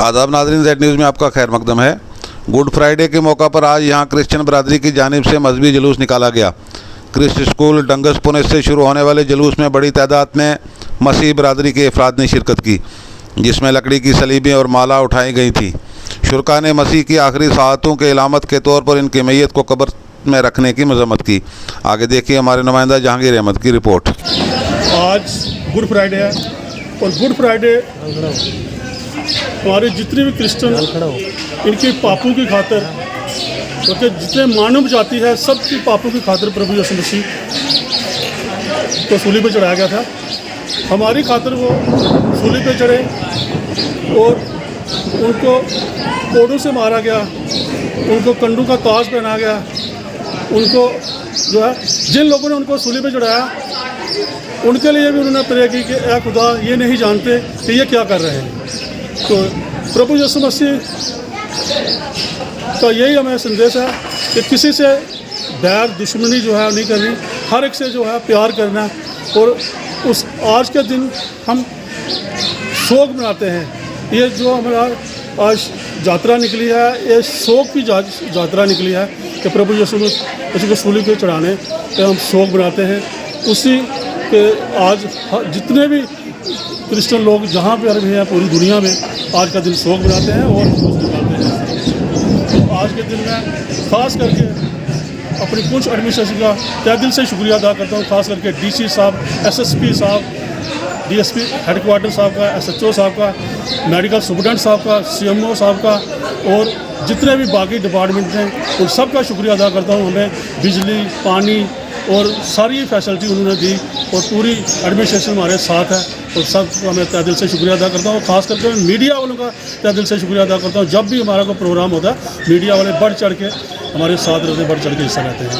आदाब नाज़रीन, Z news में आपका खैर मकदम है। गुड फ्राइडे के मौका पर आज यहाँ क्रिश्चियन बरादरी की जानिब से मजहबी जुलूस निकाला गया। क्रिस्ट स्कूल डंगस पुणे से शुरू होने वाले जुलूस में बड़ी तादाद में मसीह बरादरी के अफराद ने शिरकत की, जिसमें लकड़ी की सलीबें और माला उठाई गई थी। शुरका ने मसीह की आखिरी साहतों के इलामत के तौर पर इनकी मैयत को कब्र में रखने की मजम्मत की। आगे देखिए हमारे नुमाइंदा जहांगीर अहमद की रिपोर्ट। आज गुड फ्राइडे है और गुड फ्राइडे हमारे जितने भी क्रिश्चियन इनके पापों की खातिर, क्योंकि जितने मानव जाति है सबकी पापों की खातिर प्रभु यीशु मसीह को सूली पे चढ़ाया गया था। हमारी खातिर वो सूली पे चढ़े और उनको कोड़ों से मारा गया, उनको कंडू का ताज पहना गया। उनको जो है जिन लोगों ने उनको सूली पे चढ़ाया उनके लिए भी उन्होंने प्रे की कि ऐ खुदा, ये नहीं जानते कि ये क्या कर रहे हैं। तो प्रभु यीशु मसीह का यही हमें संदेश है कि किसी से बैर दुश्मनी जो है नहीं करनी, हर एक से जो है प्यार करना। और उस आज के दिन हम शोक मनाते हैं। ये जो हमारा आज यात्रा निकली है, ये शोक की यात्रा निकली है कि प्रभु यीशु को सूली पे चढ़ाने पे हम शोक मनाते हैं। उसी के आज जितने भी क्रिश्चियन लोग जहाँ पर भी हैं पूरी दुनिया में आज का दिन शोक मनाते हैं और मनाते हैं। तो आज के दिन में ख़ास करके अपनी पुंछ एडमिनिस्ट्रेशन का तहे दिल से शुक्रिया अदा करता हूँ, ख़ास करके डीसी साहब, एसएसपी साहब, डीएसपी हेडक्वार्टर साहब का, एसएचओ साहब का, मेडिकल सुपरडेंट साहब का, सीएमओ साहब का और जितने भी बाकी डिपार्टमेंट हैं उन सब का शुक्रिया अदा करता हूँ। हमें बिजली, पानी और सारी फैसिलिटी उन्होंने दी और पूरी एडमिनिस्ट्रेशन हमारे साथ है और सब मैं तहे दिल से शुक्रिया अदा करता हूँ। ख़ास करके मीडिया वालों का तहे दिल से शुक्रिया अदा करता हूँ। जब भी हमारा कोई प्रोग्राम होता है मीडिया वाले बढ़ चढ़ के हमारे साथ रहते, बढ़ चढ़ के हिस्सा लेते हैं।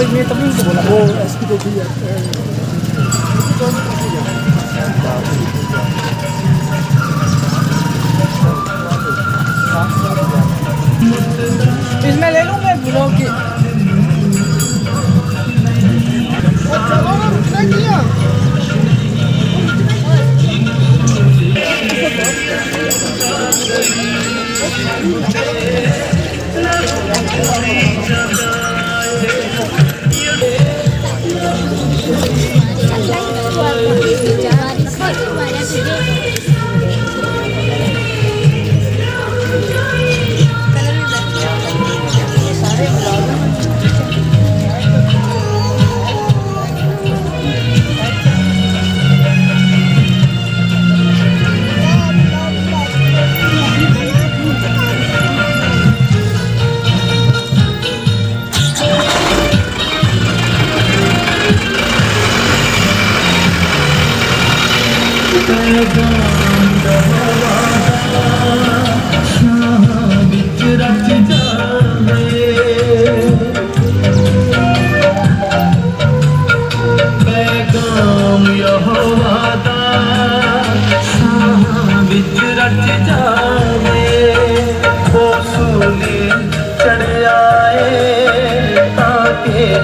मैं तभी उनको बोला वो एसपी को भी इसमें ले लूँ मैं ब्लॉग की।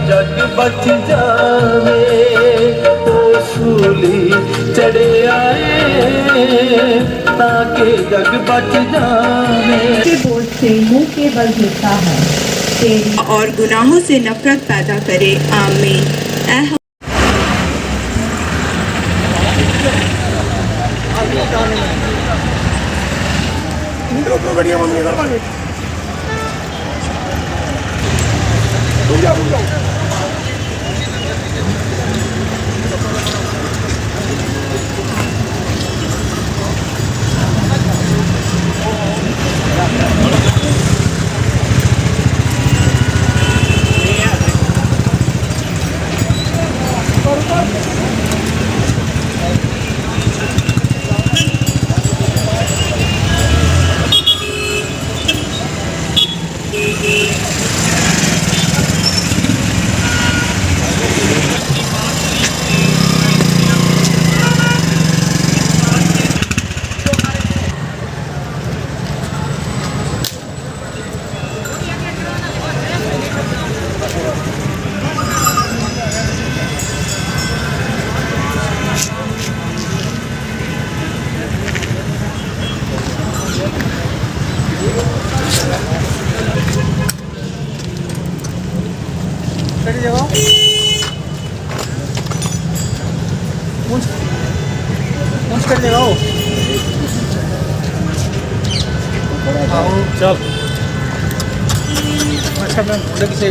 जग बच जावे तो सूली चढ़े आए ताकि जग बच जावे। के बोझ से मुंह के बल देता है और गुनाहों से नफरत पैदा करे। आमीन। चल अच्छा मैं मुंडे किसे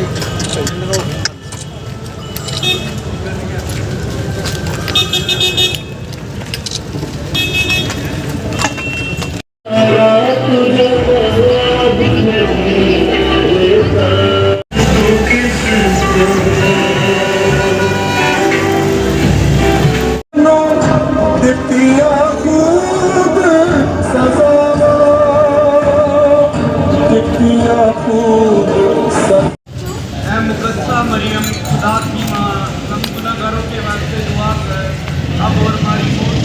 मुकद्दसा मरियम खुदा की माँ हम गुनहगारों के वास्ते दुआ कर अब और हमारी मौत